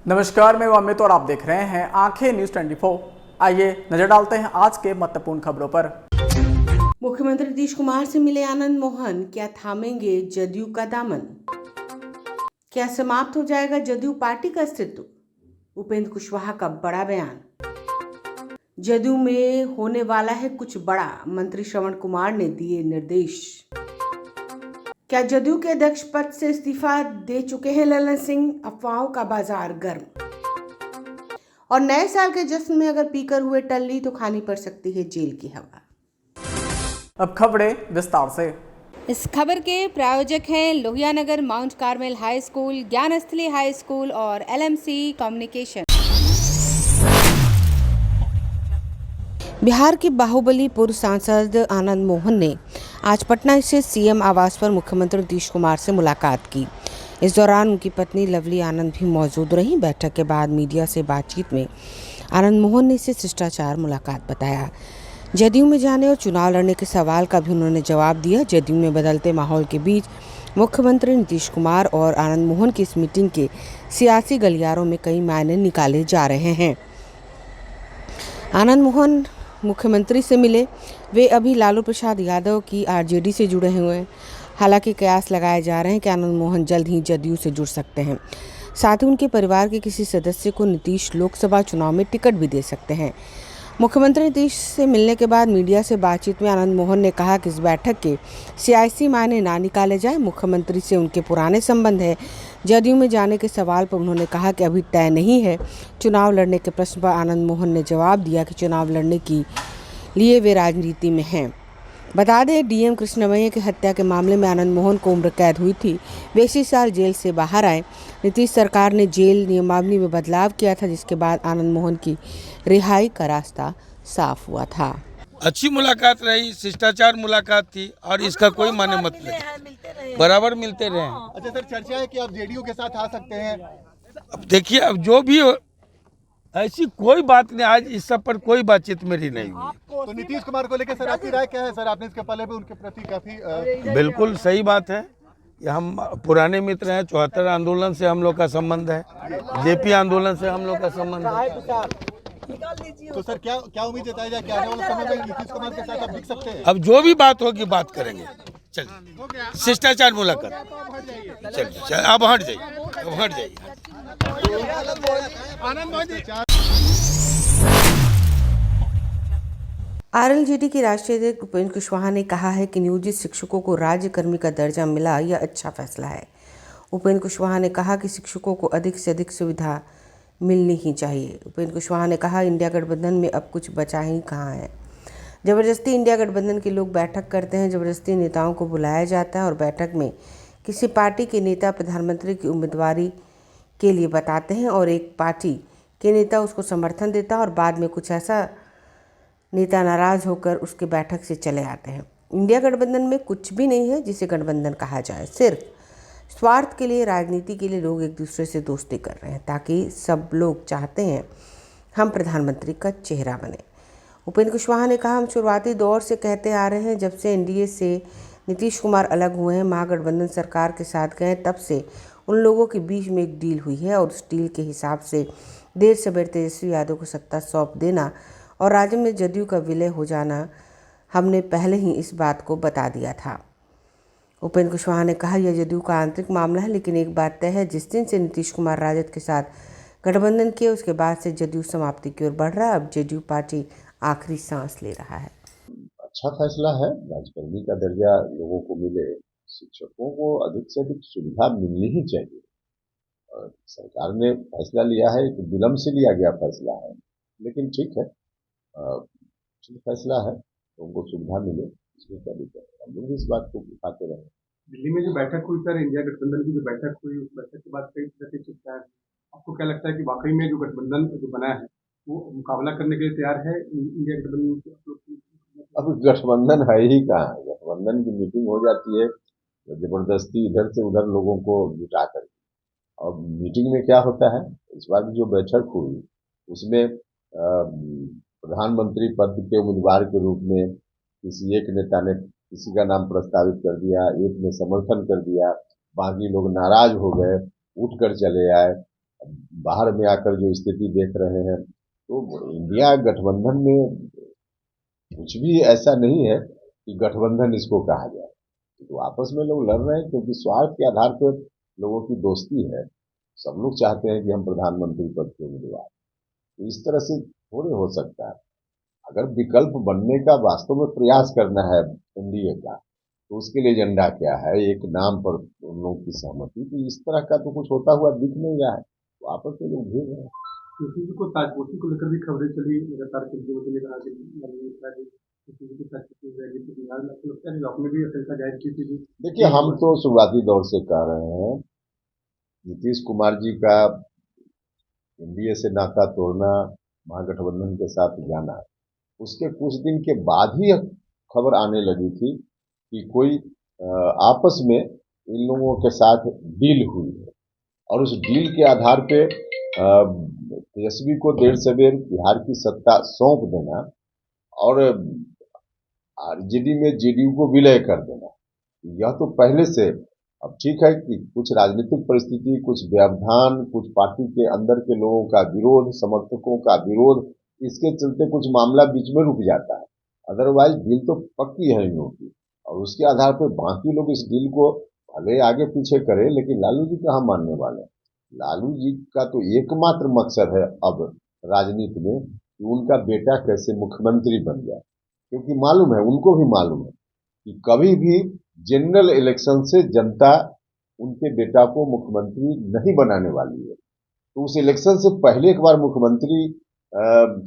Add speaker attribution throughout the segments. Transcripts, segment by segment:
Speaker 1: नमस्कार, मैं अमित और आप देख रहे हैं आंखें न्यूज 24। आइए नजर डालते हैं आज के महत्वपूर्ण खबरों पर।
Speaker 2: मुख्यमंत्री नीतीश कुमार से मिले आनंद मोहन, क्या थामेंगे जदयू का दामन? क्या समाप्त हो जाएगा जदयू पार्टी का अस्तित्व? उपेंद्र कुशवाहा का बड़ा बयान। जदयू में होने वाला है कुछ बड़ा, मंत्री श्रवण कुमार ने दिए निर्देश। क्या जदयू के अध्यक्ष पद से इस्तीफा दे चुके हैं ललन सिंह? अफवाहों का बाजार गर्म। और नए साल के जश्न में अगर पीकर हुए टल्ली तो खानी पड़ सकती है जेल की हवा।
Speaker 1: अब खबरें विस्तार से।
Speaker 3: इस खबर के प्रायोजक हैं Lohia Nagar Mount Carmel High School, Gyansthali High School और LMC कम्युनिकेशन।
Speaker 2: बिहार के बाहुबली पूर्व सांसद आनंद मोहन ने आज पटना स्थित CM आवास पर मुख्यमंत्री नीतीश कुमार से मुलाकात की। इस दौरान उनकी पत्नी लवली आनंद भी मौजूद रहीं। बैठक के बाद मीडिया से बातचीत में आनंद मोहन ने इसे शिष्टाचार मुलाकात बताया। जदयू में जाने और चुनाव लड़ने के सवाल का भी उन्होंने जवाब दिया। जदयू में बदलते माहौल के बीच मुख्यमंत्री नीतीश कुमार और आनंद मोहन की इस मीटिंग के सियासी गलियारों में कई मायने निकाले जा रहे हैं। आनंद मोहन मुख्यमंत्री से मिले। वे अभी लालू प्रसाद यादव की RJD से जुड़े हुए हैं। हालांकि कयास लगाए जा रहे हैं कि आनंद मोहन जल्द ही जदयू से जुड़ सकते हैं। साथ ही उनके परिवार के किसी सदस्य को नीतीश लोकसभा चुनाव में टिकट भी दे सकते हैं। मुख्यमंत्री नीतीश से मिलने के बाद मीडिया से बातचीत में आनंद मोहन ने कहा कि इस बैठक के सियासी मायने ना निकाले जाए। मुख्यमंत्री से उनके पुराने संबंध है। जदयू में जाने के सवाल पर उन्होंने कहा कि अभी तय नहीं है। चुनाव लड़ने के प्रश्न पर आनंद मोहन ने जवाब दिया कि चुनाव लड़ने के लिए वे राजनीति में हैं। बता दें, DM कृष्णमैया की हत्या के मामले में आनंद मोहन को उम्र कैद हुई थी। वे इसी साल जेल से बाहर आए। नीतीश सरकार ने जेल नियमावली में बदलाव किया था, जिसके बाद आनंद मोहन की रिहाई का रास्ता साफ हुआ था।
Speaker 4: अच्छी मुलाकात रही, शिष्टाचार मुलाकात थी और इसका कोई माने मत नहीं, बराबर मिलते रहे।
Speaker 5: अच्छा सर, चर्चा है कि आप JDU के साथ आ सकते हैं।
Speaker 4: अब देखिए, अब जो भी हो, ऐसी कोई बात नहीं, आज इस सब पर कोई बातचीत मेरी नहीं हुई।
Speaker 5: तो नीतीश कुमार को लेकर सर आपकी राय क्या है? सर आपने इसके पहले भी उनके प्रति काफी
Speaker 4: बिल्कुल सही बात है। ये हम पुराने मित्र हैं। 74 आंदोलन से हम लोग का संबंध है। JP आंदोलन से हम लोग का संबंध है।
Speaker 5: तो सर क्या उम्मीद जताई जाए कि आने वाले समय में नीतीश कुमार के साथ आप दिख सकते हैं?
Speaker 4: अब जो भी बात होगी बात करेंगे। चलिए, शिष्टाचार मुलाकात। चलिए, अब हट जाइए।
Speaker 2: RLJD के राष्ट्रीय अध्यक्ष उपेंद्र कुशवाहा ने कहा है कि नियोजित शिक्षकों को राज्य कर्मी का दर्जा मिला, यह अच्छा फैसला है। उपेंद्र कुशवाहा ने कहा कि शिक्षकों को अधिक से अधिक सुविधा मिलनी ही चाहिए। उपेंद्र कुशवाहा ने कहा, इंडिया गठबंधन में अब कुछ बचा ही कहाँ है। जबरदस्ती इंडिया गठबंधन के लोग बैठक करते हैं। जबरदस्ती नेताओं को बुलाया जाता है और बैठक में किसी पार्टी के नेता प्रधानमंत्री की उम्मीदवारी के लिए बताते हैं और एक पार्टी के नेता उसको समर्थन देता है और बाद में कुछ ऐसा नेता नाराज होकर उसके बैठक से चले आते हैं। इंडिया गठबंधन में कुछ भी नहीं है जिसे गठबंधन कहा जाए। सिर्फ स्वार्थ के लिए, राजनीति के लिए लोग एक दूसरे से दोस्ती कर रहे हैं, ताकि सब लोग चाहते हैं हम प्रधानमंत्री का चेहरा बने। उपेंद्र कुशवाहा ने कहा, हम शुरुआती दौर से कहते आ रहे हैं, जब से NDA से नीतीश कुमार अलग हुए हैं, महागठबंधन सरकार के साथ गए, तब से उन लोगों के बीच में एक डील हुई है और उस डील के हिसाब से देर सवेर तेजस्वी यादव को सत्ता सौंप देना और राज्य में जदयू का विलय हो जाना, हमने पहले ही इस बात को बता दिया था। उपेंद्र कुशवाहा ने कहा, यह जदयू का आंतरिक मामला है, लेकिन एक बात तय है, जिस दिन से नीतीश कुमार राजद के साथ गठबंधन किया उसके बाद से जदयू समाप्ति की ओर बढ़ रहा है। अब जदयू पार्टी आखिरी सांस ले रहा है।
Speaker 6: अच्छा फैसला है, राज्यकर्मी का दर्जा लोगों को मिले। शिक्षकों को अधिक से अधिक सुविधा मिलनी ही चाहिए। और सरकार ने फैसला लिया है, एक विलम्ब से लिया गया फैसला है, लेकिन ठीक है, फैसला है, तो उनको सुविधा मिले, इसमें क्या दिक्कत है। हम लोग इस बात को उठाते रहे।
Speaker 7: दिल्ली में जो बैठक हुई सर, इंडिया गठबंधन की जो बैठक हुई, उस बैठक के बाद कई तरह के चर्चा है। आपको क्या लगता है कि वाकई में जो गठबंधन जो बना है वो मुकाबला करने के लिए तैयार है इंडिया गठबंधन की?
Speaker 6: अब गठबंधन है ही कहाँ? गठबंधन की मीटिंग हो जाती है तो जबरदस्ती इधर से उधर लोगों को जुटा कर। अब मीटिंग में क्या होता है, इस बार जो बैठक हुई उसमें प्रधानमंत्री पद के उम्मीदवार के रूप में किसी एक नेता ने किसी का नाम प्रस्तावित कर दिया, एक ने समर्थन कर दिया, बाकी लोग नाराज हो गए, उठ कर चले आए। बाहर में आकर जो स्थिति देख रहे हैं, तो इंडिया गठबंधन में कुछ भी ऐसा नहीं है कि गठबंधन इसको कहा जाए। तो आपस में लोग लड़ रहे हैं क्योंकि स्वार्थ के आधार पर लोगों की दोस्ती है। सब लोग चाहते हैं कि हम प्रधानमंत्री पद के उम्मीदवार, तो इस तरह से थोड़े हो सकता है। अगर विकल्प बनने का वास्तव में प्रयास करना है एनडीए का, तो उसके लिए एजेंडा क्या है, एक नाम पर उन लोगों की सहमति, तो इस तरह का तो कुछ होता हुआ दिख नहीं रहा है। तो आपस में लोग भेज रहे हैं।
Speaker 7: किसी को ताजपोशी को लेकर भी खबरें चली लगातार, मुख्यमंत्री ने कहा कि किसी की ताजपोशी हो जाएगी, तो बिहार में आपको लगता है कि आपने भी आशंका जाहिर की थी?
Speaker 6: देखिए, हम तो शुरुआती दौर से कह रहे हैं, नीतीश कुमार जी का एनडीए से नाता तोड़ना, महागठबंधन के साथ जाना, उसके कुछ दिन के बाद ही खबर आने लगी थी कि कोई आपस में इन लोगों के साथ डील हुई है, और उस डील के आधार पे तेजस्वी को देर सवेर बिहार की सत्ता सौंप देना और आरजेडी में जेडीयू को विलय कर देना, यह तो पहले से। अब ठीक है कि कुछ राजनीतिक परिस्थिति, कुछ व्यवधान, कुछ पार्टी के अंदर के लोगों का विरोध, समर्थकों का विरोध, इसके चलते कुछ मामला बीच में रुक जाता है। अदरवाइज डील तो पक्की है इन लोगों की, और उसके आधार पर बाकी लोग इस डील को भले आगे पीछे करें, लेकिन लालू जी कहाँ मानने वाले हैं। लालू जी का तो एकमात्र मकसद है अब राजनीति में कि उनका बेटा कैसे मुख्यमंत्री बन जाए, क्योंकि मालूम है, उनको भी मालूम है कि कभी भी जनरल इलेक्शन से जनता उनके बेटा को मुख्यमंत्री नहीं बनाने वाली है। तो उस इलेक्शन से पहले एक बार मुख्यमंत्री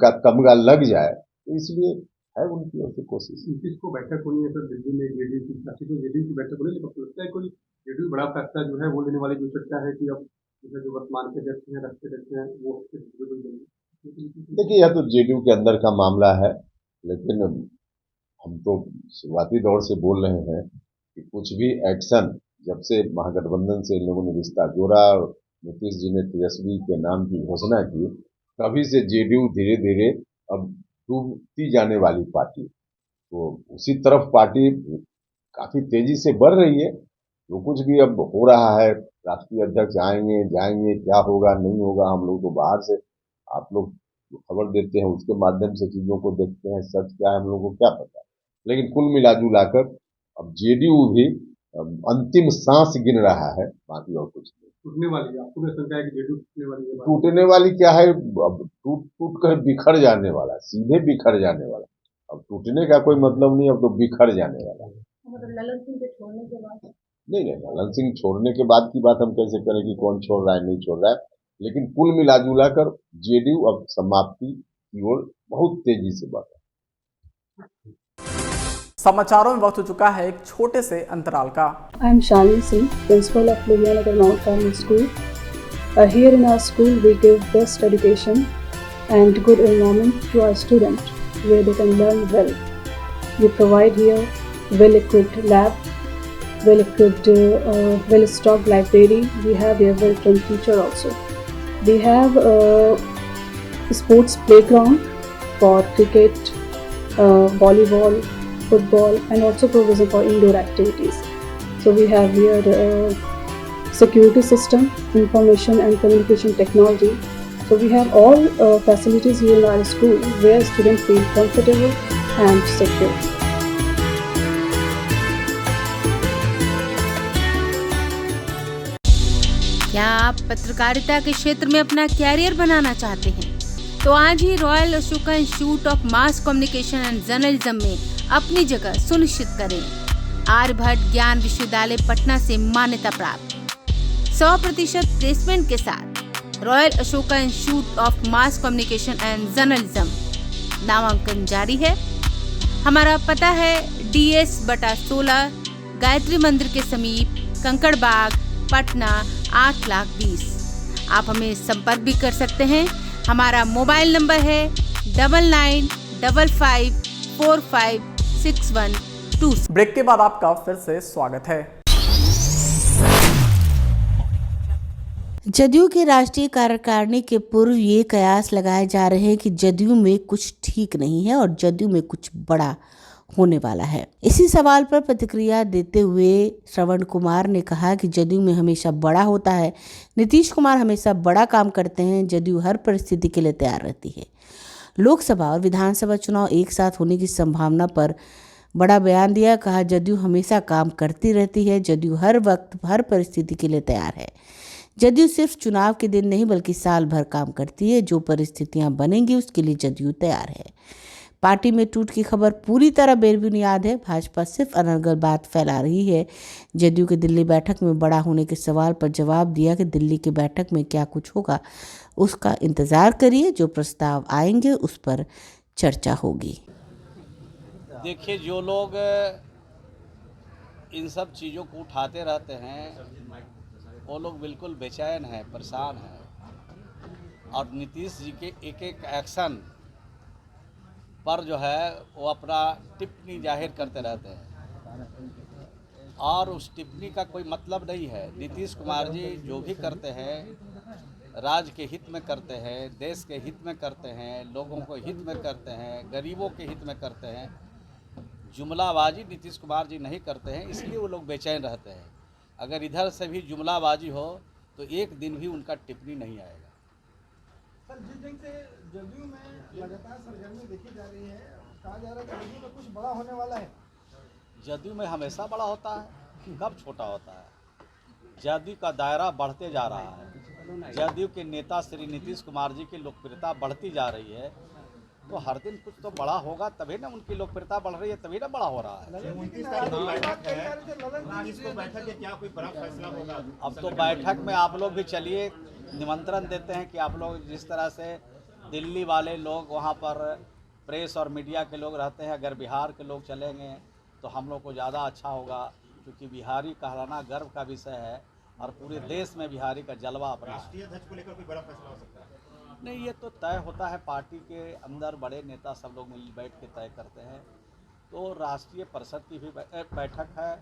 Speaker 6: का तमगा लग जाए, तो इसलिए है उनकी ओर से कोशिश।
Speaker 7: नीतीश को बैठक होनी है सर दिल्ली में, जेडीयू की, काफी तो जेडीयू की बैठक होनी है, लेकिन लगता है कोई जेडीयू बड़ा फैसला जो है वो लेने वाली जो चर्चा है कि अब जो वर्तमान के अध्यक्ष हैं, राष्ट्रीय अध्यक्ष हैं, वो
Speaker 6: देखिए, यह तो जेडीयू के अंदर का मामला है, लेकिन हम तो शुरुआती दौर से बोल रहे हैं कि कुछ भी एक्शन, जब से महागठबंधन से इन लोगों ने रिश्ता जोड़ा और नीतीश जी ने तेजस्वी के नाम की घोषणा की, तभी से जेडीयू धीरे धीरे अब डूबती जाने वाली पार्टी, तो उसी तरफ पार्टी काफी तेजी से बढ़ रही है। जो कुछ भी अब हो रहा है, राष्ट्रीय अध्यक्ष आएंगे जाएंगे, क्या होगा नहीं होगा, हम लोग तो बाहर से, आप लोग खबर देते हैं उसके माध्यम से चीजों को देखते हैं, सच क्या है हम लोगों को क्या पता। लेकिन कुल मिलाजुलाकर अब जेडीयू भी अंतिम सांस गिन रहा है, बाकी और कुछ नहीं।
Speaker 7: टूटने वाली है, आपको भी आशंका है कि जेडीयू टूटने वाली है?
Speaker 6: टूटने वाली क्या है, अब टूट कर बिखर जाने वाला, सीधे बिखर जाने वाला। अब टूटने का कोई मतलब नहीं, अब तो बिखर जाने वाला है।
Speaker 8: मतलब ललन सिंह के छोड़ने के बाद
Speaker 6: नहीं, ललन सिंह छोड़ने के बाद की बात हम कैसे करें कि कौन छोड़ रहा है नहीं छोड़ रहा है, लेकिन कुल मिलाजुला कर जेडीयू अब समाप्ति की ओर बहुत तेजी से बढ़ रहा है।
Speaker 1: समाचारों में वक्त हो चुका है एक छोटे से अंतराल का।
Speaker 8: I am Shalini Singh, principal of Lohiyanagar Mount Carmel School. Here in our school we give best education and good environment to our students where they can learn well. We provide here well-equipped lab, well-equipped, well-stocked library. We have here well-trained teacher also. We have a sports playground for cricket, volleyball, football, and also provision for indoor activities. So we have here security system, information and communication technology. So we have all facilities here in our school where students feel comfortable and secure.
Speaker 3: क्या आप पत्रकारिता के क्षेत्र में अपना career बनाना चाहते हैं? तो आज ही Royal Ashoka Institute of Mass Communication and Journalism में अपनी जगह सुनिश्चित करें। आर्यभट्ट ज्ञान विश्वविद्यालय पटना से मान्यता प्राप्त 100% प्लेसमेंट के साथ royal Ashoka Institute of Mass Communication and journalism, नामांकन जारी है। हमारा पता है DS/16 गायत्री मंदिर के समीप, कंकड़ बाग, पटना 8,20,000। आप हमें संपर्क भी कर सकते हैं। हमारा मोबाइल नंबर है 9955456122।
Speaker 1: ब्रेक के बाद आपका फिर से स्वागत है।
Speaker 2: जदयू के राष्ट्रीय कार्यकारिणी के पूर्व ये कयास लगाए जा रहे हैं कि जदयू में कुछ ठीक नहीं है और जदयू में कुछ बड़ा होने वाला है। इसी सवाल पर प्रतिक्रिया देते हुए श्रवण कुमार ने कहा कि जदयू में हमेशा बड़ा होता है। नीतीश कुमार हमेशा बड़ा काम करते हैं। जदयू हर परिस्थिति के लिए तैयार रहती है। लोकसभा और विधानसभा चुनाव एक साथ होने की संभावना पर बड़ा बयान दिया। कहा जदयू हमेशा काम करती रहती है। जदयू हर वक्त हर परिस्थिति के लिए तैयार है। जदयू सिर्फ चुनाव के दिन नहीं बल्कि साल भर काम करती है। जो परिस्थितियां बनेंगी उसके लिए जदयू तैयार है। पार्टी में टूट की खबर पूरी तरह बेबुनियाद है। भाजपा सिर्फ अनर्गल बात फैला रही है। जदयू की दिल्ली बैठक में बड़ा होने के सवाल पर जवाब दिया कि दिल्ली की बैठक में क्या कुछ होगा उसका इंतजार करिए। जो प्रस्ताव आएंगे उस पर चर्चा होगी।
Speaker 9: देखिए, जो लोग इन सब चीज़ों को उठाते रहते हैं वो लोग बिल्कुल बेचैन हैं, परेशान हैं, और नीतीश जी के एक एक एक्शन पर जो है वो अपना टिप्पणी जाहिर करते रहते हैं और उस टिप्पणी का कोई मतलब नहीं है। नीतीश कुमार जी जो भी करते हैं राज्य के हित में करते हैं, देश के हित में करते हैं, लोगों को हित में करते हैं, गरीबों के हित में करते हैं। जुमलाबाजी नीतीश कुमार जी नहीं करते हैं, इसलिए वो लोग बेचैन रहते हैं। अगर इधर से भी जुमलाबाजी हो तो एक दिन भी उनका टिप्पणी नहीं आएगा।
Speaker 10: सर, जिस दिन से जदयू में लगातार सरगर्मी देखी जा रही है, कहा जा रहा है कि जदयू में कुछ बड़ा होने वाला है।
Speaker 9: जदयू में हमेशा बड़ा होता है, कब छोटा होता है। जदयू का दायरा बढ़ते जा रहा है। जदयू के नेता श्री नीतीश कुमार जी की लोकप्रियता बढ़ती जा रही है, तो हर दिन कुछ तो बड़ा होगा, तभी ना उनकी लोकप्रियता बढ़ रही है, तभी ना बड़ा हो रहा है। अब तो बैठक में आप लोग भी चलिए, निमंत्रण देते हैं कि आप लोग जिस तरह से दिल्ली वाले लोग वहाँ पर प्रेस और मीडिया के लोग रहते हैं, अगर बिहार के लोग चलेंगे तो हम लोग को ज़्यादा अच्छा होगा, क्योंकि बिहारी कहलाना गर्व का विषय है और पूरे देश में बिहारी का जलवा अपना है।
Speaker 11: राष्ट्रीय अध्यक्ष को लेकर कोई बड़ा फैसला हो सकता है?
Speaker 9: नहीं, ये तो तय होता है, पार्टी के अंदर बड़े नेता सब लोग मिल बैठ के तय करते हैं। तो राष्ट्रीय परिषद की भी बैठक है,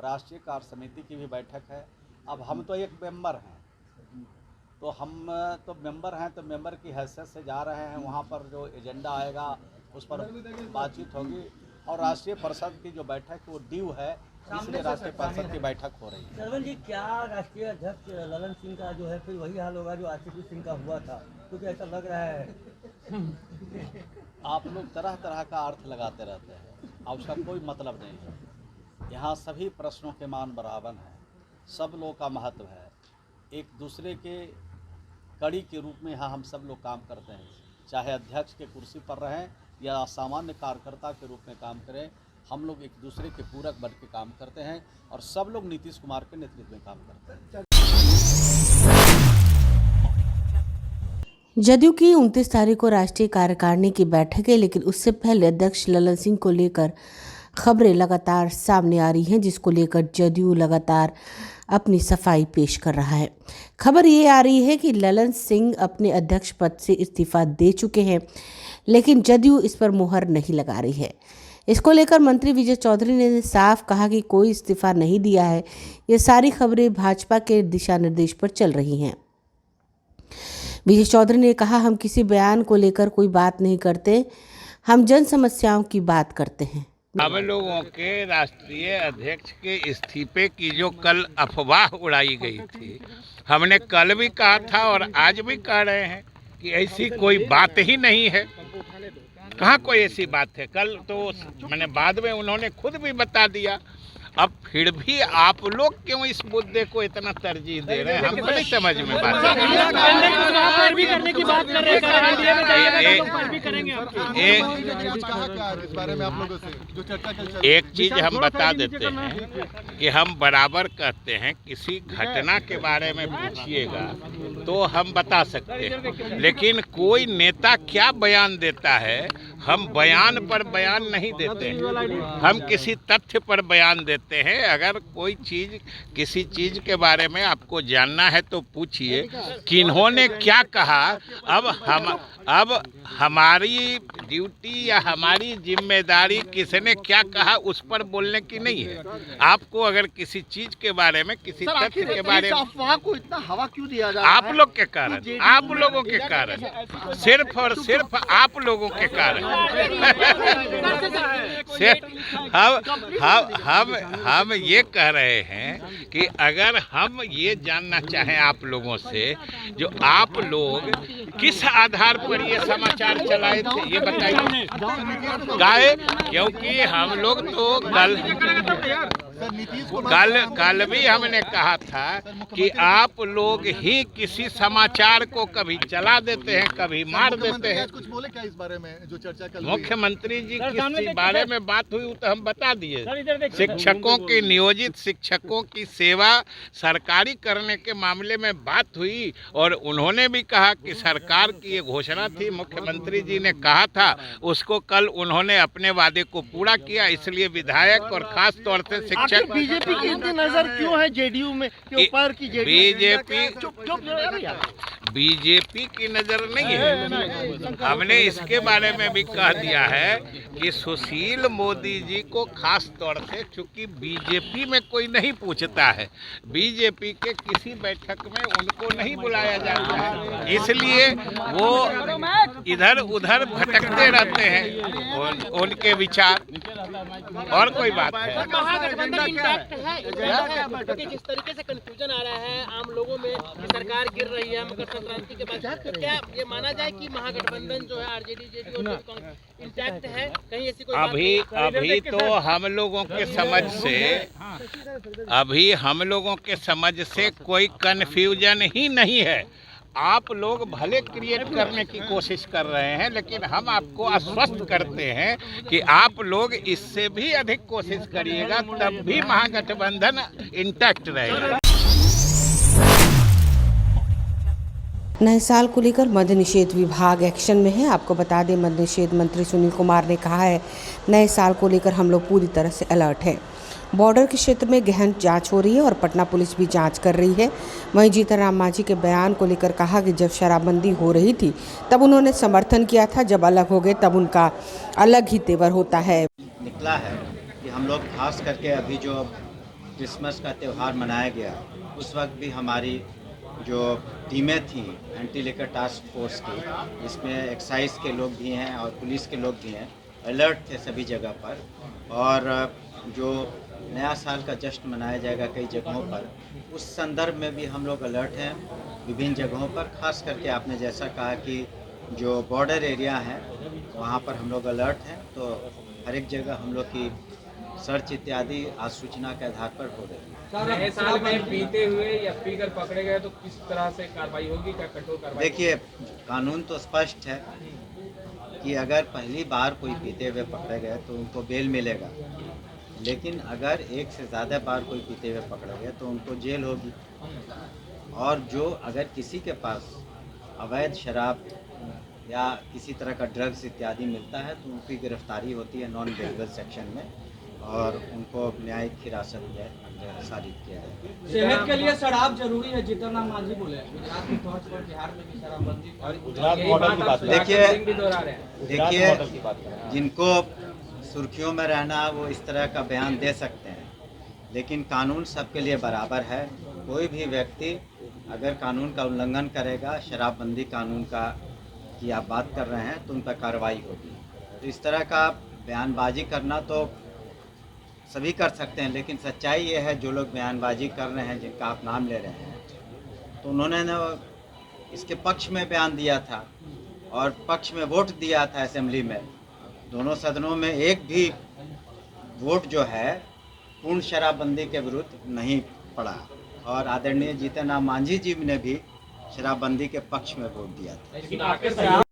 Speaker 9: राष्ट्रीय कार्य समिति की भी बैठक है। अब हम तो एक मेंबर हैं, तो हम तो मेंबर हैं, तो मेंबर की हैसियत से जा रहे हैं। वहाँ पर जो एजेंडा आएगा उस पर बातचीत होगी, और राष्ट्रीय परिषद की जो बैठक वो ड्यू है, इसलिए राष्ट्रीय परिषद की बैठक हो रही है।
Speaker 12: सरवन जी, क्या राष्ट्रीय अध्यक्ष ललन सिंह का जो है फिर वही हाल होगा जो आरसीपी सिंह का हुआ था? क्योंकि ऐसा लग रहा है।
Speaker 9: आप लोग तरह तरह का अर्थ लगाते रहते हैं और उसका कोई मतलब नहीं है। यहाँ सभी प्रश्नों के मान बराबर हैं, सब लोग का महत्व है। एक दूसरे के कड़ी के रूप में यहाँ हम सब लोग काम करते हैं, चाहे अध्यक्ष के कुर्सी पर रहें या सामान्य कार्यकर्ता के रूप में काम करें। हम लोग एक दूसरे के पूरक बन के काम करते हैं और सब लोग नीतीश कुमार के नेतृत्व में काम करते हैं।
Speaker 2: जदयू की 29 तारीख को राष्ट्रीय कार्यकारिणी की बैठक है, लेकिन उससे पहले अध्यक्ष ललन सिंह को लेकर खबरें लगातार सामने आ रही हैं, जिसको लेकर जदयू लगातार अपनी सफाई पेश कर रहा है। खबर ये आ रही है कि ललन सिंह अपने अध्यक्ष पद से इस्तीफा दे चुके हैं, लेकिन जदयू इस पर मुहर नहीं लगा रही है। इसको लेकर मंत्री विजय चौधरी ने साफ कहा कि कोई इस्तीफा नहीं दिया है। ये सारी खबरें भाजपा के दिशा निर्देश पर चल रही हैं। विजय चौधरी ने कहा, हम किसी बयान को लेकर कोई बात नहीं करते, हम जन समस्याओं की बात करते हैं।
Speaker 13: हम लोगों के राष्ट्रीय अध्यक्ष के इस्तीफे की जो कल अफवाह उड़ाई गई थी, हमने कल भी कहा था और आज भी कह रहे हैं कि ऐसी कोई बात ही नहीं है। कहाँ कोई ऐसी बात है? कल तो मैंने बाद में उन्होंने खुद भी बता दिया। अब फिर भी आप लोग क्यों इस मुद्दे को इतना तरजीह दे रहे हैं, हमको नहीं समझ में बात। एक चीज हम बता देते हैं कि हम बराबर कहते हैं, किसी घटना के बारे में पूछिएगा तो हम बता सकते हैं, लेकिन कोई नेता क्या बयान देता है, हम बयान पर बयान नहीं देते हैं, हम किसी तथ्य पर बयान देते हैं। अगर कोई चीज़ किसी चीज़ के बारे में आपको जानना है तो पूछिए किन्होंने क्या कहा। अब हमारी ड्यूटी या हमारी जिम्मेदारी किसने क्या कहा उस पर बोलने की नहीं है। आपको अगर किसी चीज़ के बारे में, किसी तथ्य के बारे में,
Speaker 10: अफवाह को इतना हवा क्यों दिया जा रहा है?
Speaker 13: आप लोग के कारण, आप लोगों के कारण, सिर्फ और सिर्फ आप लोगों के कारण। हम ये कह रहे हैं कि अगर हम ये जानना चाहें आप लोगों से, जो आप लोग किस आधार पर ये समाचार चलाए थे ये बताइए। गाय, क्योंकि हम लोग तो कल भी हमने कहा था कि आप लोग ही किसी समाचार को कभी चला देते हैं, कभी मार देते हैं।
Speaker 5: कुछ बोले क्या इस बारे में जो चर्चा कल
Speaker 13: मुख्यमंत्री जी किस बारे में बात हुई तो हम बता दिए। शिक्षकों की, नियोजित शिक्षकों की सेवा सरकारी करने के मामले में बात हुई और उन्होंने भी कहा कि सरकार की ये घोषणा थी, मुख्यमंत्री जी ने कहा था, उसको कल उन्होंने अपने वादे को पूरा किया। इसलिए विधायक और खास तौर से शिक्षक।
Speaker 14: बीजेपी की इतनी नजर क्यों है जेडीयू में के ऊपर की?
Speaker 13: बीजेपी की नजर नहीं है। हमने इसके बारे में भी कह दिया है कि सुशील मोदी जी को खास तौर से, चूंकि बीजेपी में कोई नहीं पूछता है, बीजेपी के किसी बैठक में उनको नहीं बुलाया जाता है, इसलिए वो इधर उधर भटकते रहते हैं उनके विचार, और कोई बात है।
Speaker 14: महागठबंधन इंटैक्ट है, क्योंकि जिस तरीके से कंफ्यूजन आ रहा है आम लोगों में कि सरकार गिर रही है मकर संक्रांति के बाद, तो क्या ये माना जाए कि महागठबंधन जो है आरजेडी जेडीयू इंटैक्ट है? कहीं ऐसी कोई
Speaker 13: अभी तो हम लोगों के समझ से कोई कंफ्यूजन ही नहीं है। आप लोग भले क्रिएट करने की कोशिश कर रहे हैं, लेकिन हम आपको आश्वस्त करते हैं कि आप लोग इससे भी अधिक कोशिश करिएगा, तब भी महागठबंधन इंटैक्ट रहेगा।
Speaker 2: नए साल को लेकर मद्य निषेध विभाग एक्शन में है। आपको बता दें, मद्य निषेध मंत्री सुनील कुमार ने कहा है, नए साल को लेकर हम लोग पूरी तरह से अलर्ट हैं। बॉर्डर के क्षेत्र में गहन जांच हो रही है और पटना पुलिस भी जांच कर रही है। वहीं जीतन राम मांझी के बयान को लेकर कहा कि जब शराबबंदी हो रही थी तब उन्होंने समर्थन किया था, जब अलग हो गए तब उनका अलग ही तेवर होता है।
Speaker 15: निकला है कि हम लोग खास करके अभी जो क्रिसमस का त्यौहार मनाया गया, उस वक्त भी हमारी जो टीमें थी एंटी लिकर टास्क फोर्स की, इसमें एक्साइज के लोग भी हैं और पुलिस के लोग भी हैं, अलर्ट थे सभी जगह पर। और जो नया साल का जश्न मनाया जाएगा कई जगहों पर, उस संदर्भ में भी हम लोग अलर्ट हैं विभिन्न जगहों पर। खास करके आपने जैसा कहा कि जो बॉर्डर एरिया है वहाँ पर हम लोग अलर्ट हैं, तो हर एक जगह हम लोग की सर्च इत्यादि आज सूचना के आधार पर हो रही है।
Speaker 16: नए साल में पीते हुए या पीकर पकड़े गए तो किस तरह से कार्रवाई होगी, क्या कठोर कार्रवाई?
Speaker 15: देखिए, कानून तो स्पष्ट है कि अगर पहली बार कोई पीते हुए पकड़े गए तो उनको बेल मिलेगा, लेकिन अगर एक से ज़्यादा बार कोई पीते हुए पकड़े गए तो उनको जेल होगी। और जो अगर किसी के पास अवैध शराब या किसी तरह का ड्रग्स इत्यादि मिलता है तो उनकी गिरफ्तारी होती है नॉन बेलेबल सेक्शन में और उनको न्यायिक हिरासत में सारित किया है।
Speaker 16: सेहत के लिए शराब जरूरी है, जीतन राम मांझी बोले। गुजरात में तौर पर बिहार में भी शराबबंदी और गुजरात मॉडल की बात
Speaker 15: देखिए, जिनको सुर्खियों में रहना वो इस तरह का बयान दे सकते हैं, लेकिन कानून सबके लिए बराबर है। कोई भी व्यक्ति अगर कानून का उल्लंघन करेगा, शराबबंदी कानून का की आप बात कर रहे हैं, तो उन पर कार्रवाई होगी। तो इस तरह का बयानबाजी करना तो सभी कर सकते हैं, लेकिन सच्चाई ये है जो लोग बयानबाजी कर रहे हैं, जिनका आप नाम ले रहे हैं, तो उन्होंने न इसके पक्ष में बयान दिया था और पक्ष में वोट दिया था असेंबली में। दोनों सदनों में एक भी वोट जो है पूर्ण शराबबंदी के विरुद्ध नहीं पड़ा और आदरणीय जीतन राम मांझी जी ने भी शराबबंदी के पक्ष में वोट दिया था।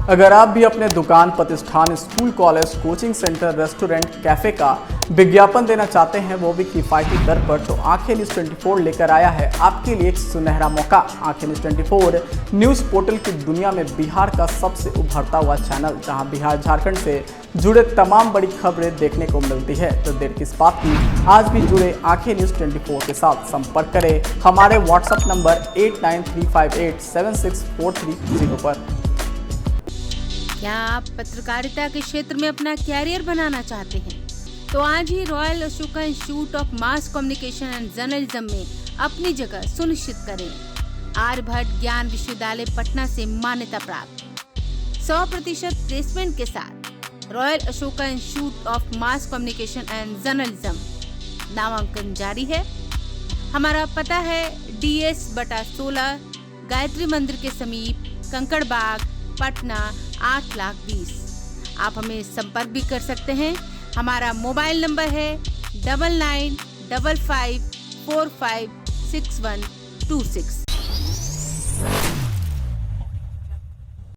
Speaker 1: अगर आप भी अपने दुकान, प्रतिष्ठान, school, college, coaching centre, restaurant, cafe का विज्ञापन देना चाहते हैं, वो भी किफ़ायती दर पर, तो आंखें न्यूज़ 24 लेकर आया है आपके लिए एक सुनहरा मौका। आंखें न्यूज़ 24 न्यूज़ पोर्टल की दुनिया में बिहार का सबसे उभरता हुआ चैनल, जहां बिहार झारखंड से जुड़े तमाम बड़ी खबरें देखने को मिलती है। तो देर किस बात की, आज भी जुड़े आंखें न्यूज़ 24 के साथ। संपर्क करें हमारे व्हाट्सएप नंबर 8935876430 पर।
Speaker 3: क्या आप पत्रकारिता के क्षेत्र में अपना कैरियर बनाना चाहते हैं? तो आज ही Royal Ashoka Institute of Mass Communication and Journalism में अपनी जगह सुनिश्चित करें। आर्यभट्ट ज्ञान विश्वविद्यालय पटना से मान्यता प्राप्त 100% प्लेसमेंट के साथ royal Ashoka Institute of Mass Communication and journalism. नामांकन जारी है। हमारा पता है DS/16 गायत्री मंदिर के समीप, कंकड़ बाग, पटना 8,20,000। आप हमें संपर्क भी कर सकते हैं। हमारा मोबाइल नंबर है 9955456126।